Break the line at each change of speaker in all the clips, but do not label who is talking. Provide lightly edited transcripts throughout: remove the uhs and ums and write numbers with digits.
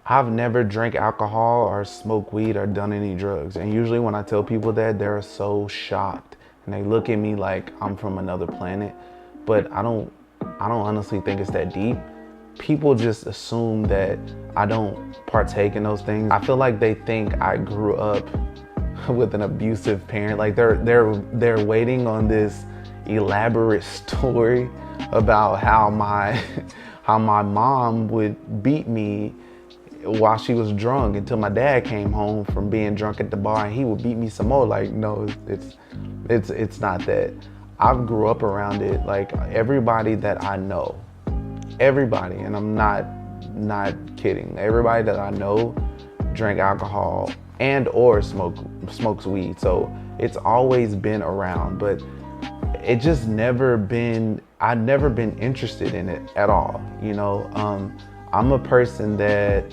I've never drank alcohol or smoked weed or done any drugs. And usually when I tell people that, they're so shocked and they look at me like I'm from another planet. But I don't honestly think it's that deep. People just assume that I don't partake in those things. I feel like they think I grew up with an abusive parent. Like they're waiting on this elaborate story about how my how my mom would beat me while she was drunk until my dad came home from being drunk at the bar and he would beat me some more. Like, no, it's not that. I grew up around it. Like everybody that I know, everybody, and I'm not kidding, everybody that I know drank alcohol and or smokes weed. So it's always been around, but it just never been, I've never been interested in it at all. I'm a person that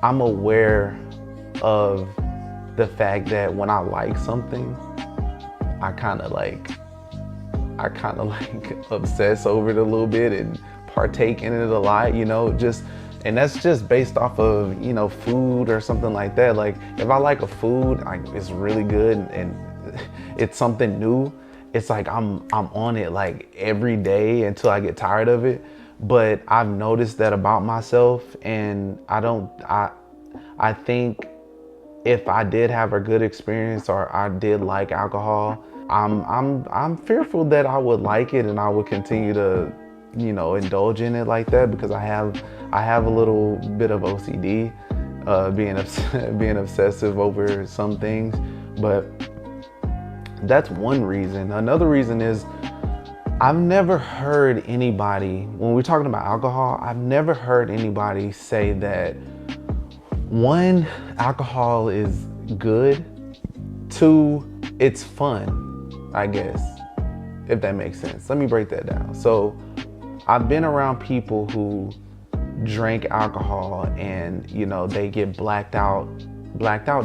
I'm aware of the fact that when I like something, I kind of like obsess over it a little bit and partake in it a lot, and that's just based off of, food or something like that. Like if I like a food, like it's really good and it's something new, it's like I'm on it like every day until I get tired of it. But I've noticed that about myself, and I think if I did have a good experience or I did like alcohol, I'm fearful that I would like it and I would continue to, indulge in it like that, because I have a little bit of OCD, being obsessive over some things. But that's one reason. Another reason is I've never heard anybody, when we're talking about alcohol, I've never heard anybody say that, one, alcohol is good, two, it's fun, I guess, if that makes sense. Let me break that down. So I've been around people who drink alcohol and, they get blacked out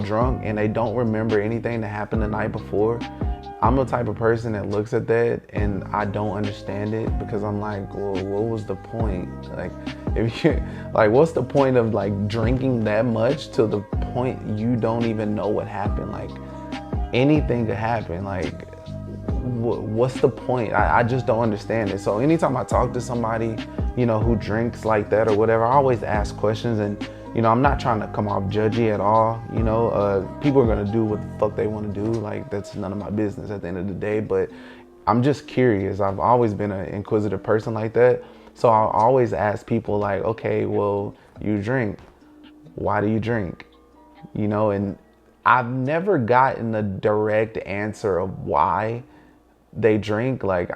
drunk and they don't remember anything that happened the night before. I'm the type of person that looks at that and I don't understand it, because I'm like, well, what was the point? Like, if you like, what's the point of like drinking that much to the point you don't even know what happened? Like, anything could happen. Like, what's the point? I just don't understand it. So anytime I talk to somebody, who drinks like that or whatever, I always ask questions, and I'm not trying to come off judgy at all. People are gonna do what the fuck they want to do. Like, that's none of my business at the end of the day. But I'm just curious. I've always been an inquisitive person like that. So I'll always ask people like, okay, well, you drink. Why do you drink? And I've never gotten a direct answer of why they drink. Like,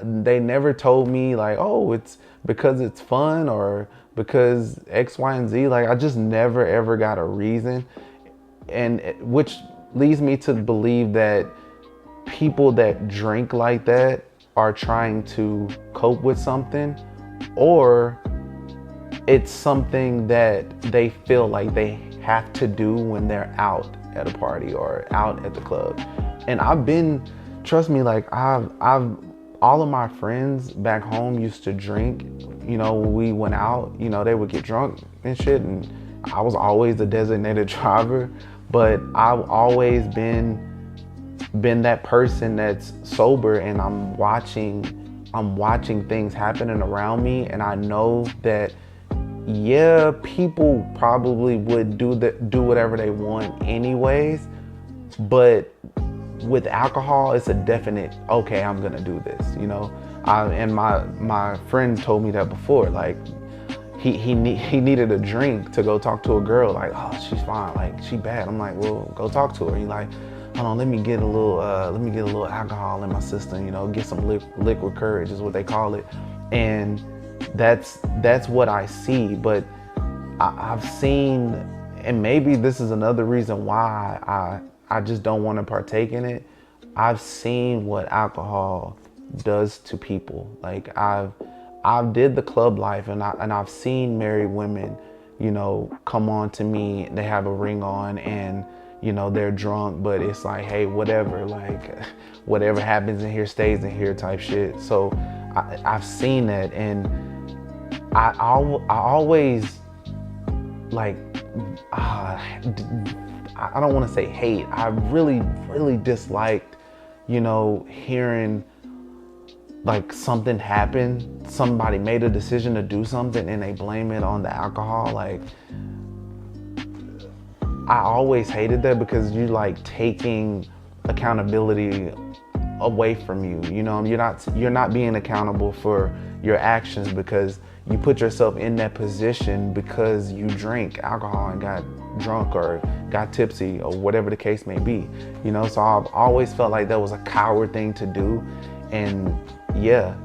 they never told me like, oh, it's because it's fun or because X, Y, and Z. Like, I just never ever got a reason, and which leads me to believe that people that drink like that are trying to cope with something, or it's something that they feel like they have to do when they're out at a party or out at the club. And trust me, like I've all of my friends back home used to drink. When we went out, they would get drunk and shit, and I was always the designated driver. But I've always been that person that's sober, and I'm watching things happening around me, and I know that, yeah, people probably would do whatever they want anyways, but with alcohol, it's a definite, okay, I'm gonna do this, and my friend told me that before. Like, he needed a drink to go talk to a girl. Like, oh, she's fine, like, she bad. I'm like, well, go talk to her. He like, hold on, let me get a little alcohol in my system, get some liquid courage is what they call it. And that's what I see. But I've seen, and maybe this is another reason why I just don't want to partake in it. I've seen what alcohol does to people. Like, I've did the club life, and I've seen married women, come on to me. They have a ring on, and they're drunk, but it's like, hey, whatever, like, whatever happens in here stays in here type shit. So I've seen that, and I always like, I don't want to say hate. I really, really disliked, hearing like something happened, somebody made a decision to do something and they blame it on the alcohol. Like, I always hated that because you like taking accountability away from you. You're not being accountable for your actions because you put yourself in that position because you drank alcohol and got drunk or got tipsy or whatever the case may be. So I've always felt like that was a coward thing to do. And yeah,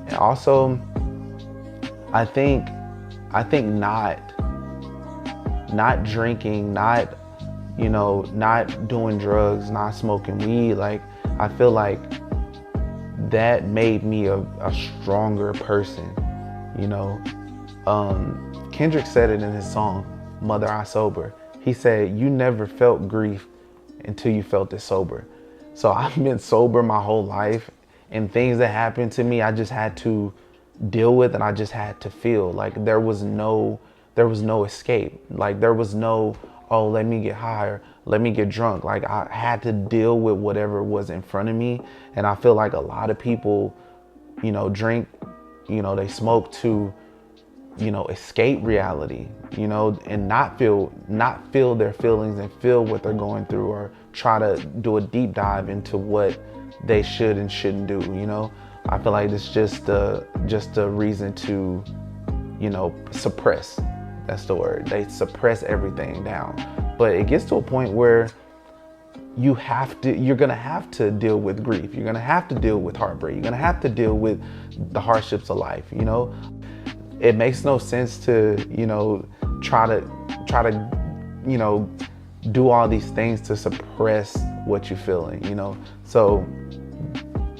and also I think not drinking, not doing drugs, not smoking weed, like I feel like that made me a stronger person. Kendrick said it in his song Mother I Sober. He said, you never felt grief until you felt it sober. So I've been sober my whole life, and things that happened to me I just had to deal with, and I just had to feel. Like there was no escape. Like there was no, oh, let me get high or let me get drunk. Like I had to deal with whatever was in front of me. And I feel like a lot of people, drink, they smoke to, escape reality, and not feel their feelings and feel what they're going through, or try to do a deep dive into what they should and shouldn't do. I feel like it's just a reason to, suppress. That's the word. They suppress everything down. But it gets to a point where you're gonna have to deal with grief. You're gonna have to deal with heartbreak. You're gonna have to deal with the hardships of life. It makes no sense to, try to, do all these things to suppress what you're feeling, So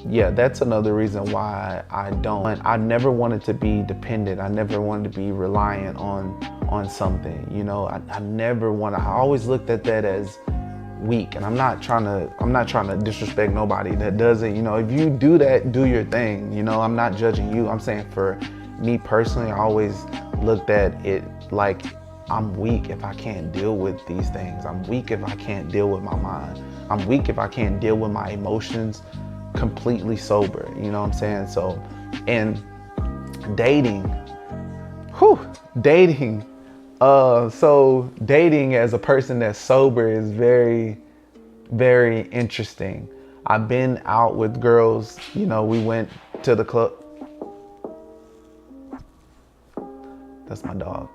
yeah, that's another reason why I never wanted to be dependent. I never wanted to be reliant on something, I always looked at that as weak. And I'm not trying to disrespect nobody that does it. If you do that, do your thing. I'm not judging you. I'm saying for me personally, I always looked at it like I'm weak if I can't deal with these things. I'm weak if I can't deal with my mind. I'm weak if I can't deal with my emotions completely sober. You know what I'm saying? So, and dating. So dating as a person that's sober is very, very interesting. I've been out with girls, we went to the club. That's my dog.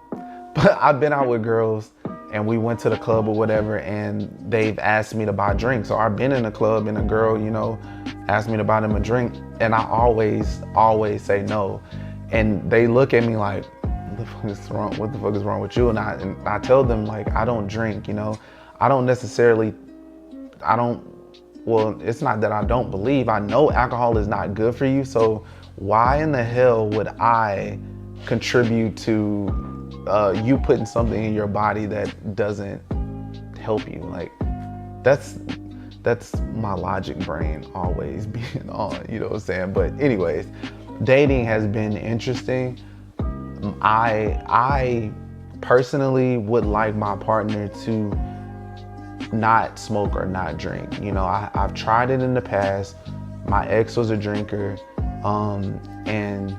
But I've been out with girls and we went to the club or whatever, and they've asked me to buy drinks. So I've been in a club and a girl, asked me to buy them a drink, and I always say no. And they look at me like, what the fuck is wrong with you? And I tell them, like, I don't drink, well, it's not that I don't believe. I know alcohol is not good for you. So why in the hell would I contribute to you putting something in your body that doesn't help you? Like, that's my logic brain always being on, you know what I'm saying? But anyways, dating has been interesting. I personally would like my partner to not smoke or not drink. I've tried it in the past. My ex was a drinker, and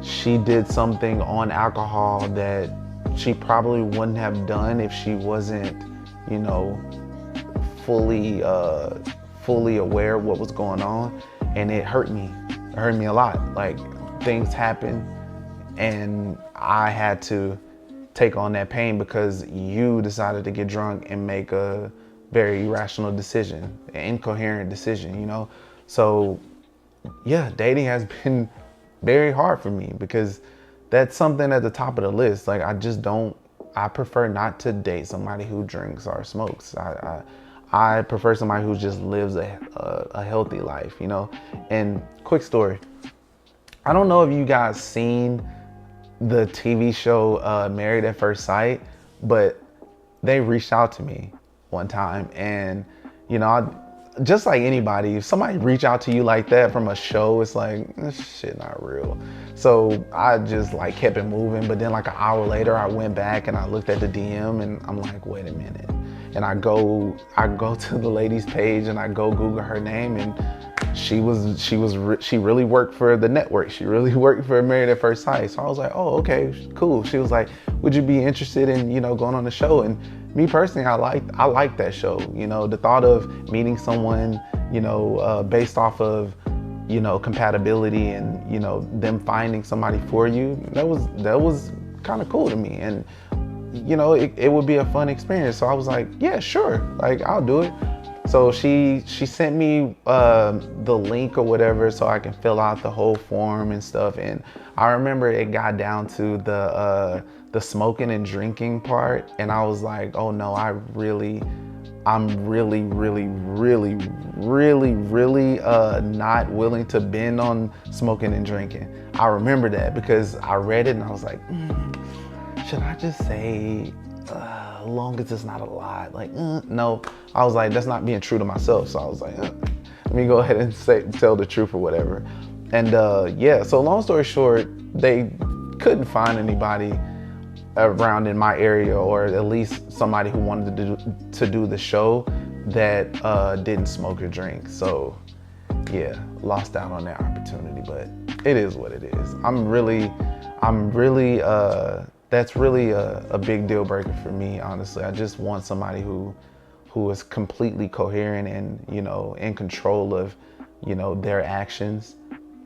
she did something on alcohol that she probably wouldn't have done if she wasn't, fully aware of what was going on. And it hurt me. It hurt me a lot. Like, things happened and I had to take on that pain because you decided to get drunk and make a very irrational decision, an incoherent decision, So yeah, dating has been very hard for me because that's something at the top of the list. Like, I prefer not to date somebody who drinks or smokes. I prefer somebody who just lives a healthy life, And quick story. I don't know if you guys seen the TV show Married at First Sight, but they reached out to me one time, and just like anybody, if somebody reach out to you like that from a show, it's like, this shit not real. So I just like kept it moving. But then like an hour later, I went back and I looked at the DM and I'm like, wait a minute. And I go to the lady's page and I go Google her name, and she really worked for the network. She really worked for Married at First Sight. So I was like, oh, okay, cool. She was like, would you be interested in, going on the show? And me personally, I like that show. The thought of meeting someone, based off of, compatibility and, them finding somebody for you, that was kind of cool to me. And, it would be a fun experience. So I was like, yeah, sure. Like, I'll do it. So she sent me the link or whatever so I can fill out the whole form and stuff. And I remember it got down to the smoking and drinking part, and I was like, oh no, I'm really not willing to bend on smoking and drinking. I remember that because I read it and I was like, should I just say, long as it's not a lot? Like, no. I was like, that's not being true to myself. So I was like, let me go ahead and tell the truth or whatever. And yeah, so long story short, they couldn't find anybody around in my area, or at least somebody who wanted to do the show that didn't smoke or drink. So yeah, lost out on that opportunity, but it is what it is. That's really a big deal breaker for me, honestly. I just want somebody who is completely coherent and, in control of, their actions,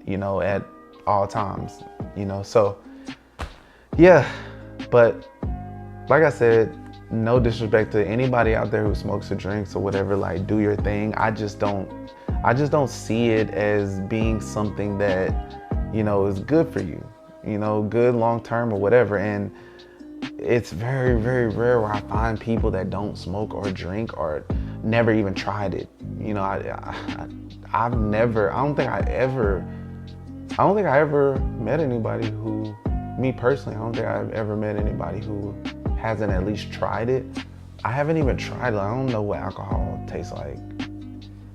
at all times, so yeah. But like I said, no disrespect to anybody out there who smokes or drinks or whatever, like, do your thing. I just don't see it as being something that, is good for you, good long-term or whatever. And it's very, very rare where I find people that don't smoke or drink or never even tried it. I don't think I ever met anybody who, me personally, I don't think I've ever met anybody who hasn't at least tried it. I haven't even tried it. I don't know what alcohol tastes like.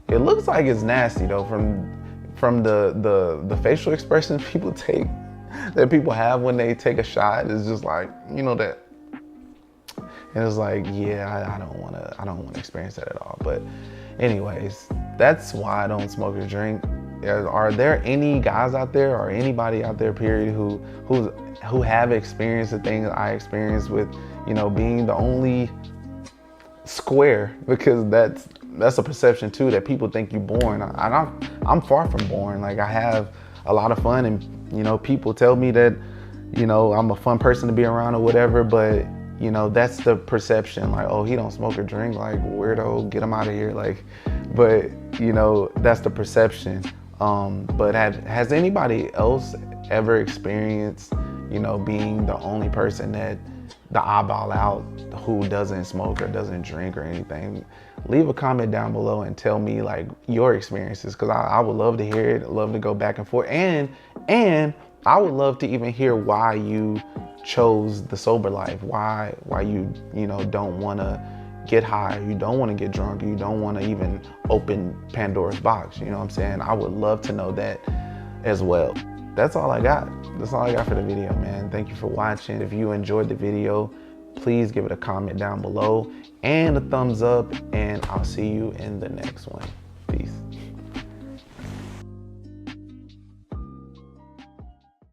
It looks like it's nasty though, from the facial expressions that people have when they take a shot. It's just like, that. And it's like, yeah, I don't want to experience that at all. But anyways, that's why I don't smoke or drink. Are there any guys out there or anybody out there, period, who have experienced the things I experienced with, being the only square? Because that's a perception too, that people think you're boring. I'm far from boring. Like, I have a lot of fun, and people tell me that I'm a fun person to be around or whatever, but that's the perception. Like, oh, he don't smoke or drink, like, weirdo, get him out of here. Like, but that's the perception. But has anybody else ever experienced, being the only person that the eyeball out who doesn't smoke or doesn't drink or anything? Leave a comment down below and tell me like your experiences, because I would love to hear it. Love to go back and forth, and I would love to even hear why you chose the sober life, why you don't want to get high, you don't want to get drunk, you don't want to even open Pandora's box. You know what I'm saying? I would love to know that as well. That's all I got. That's all I got for the video, man. Thank you for watching. If you enjoyed the video, please give it a comment down below and a thumbs up, and I'll see you in the next one.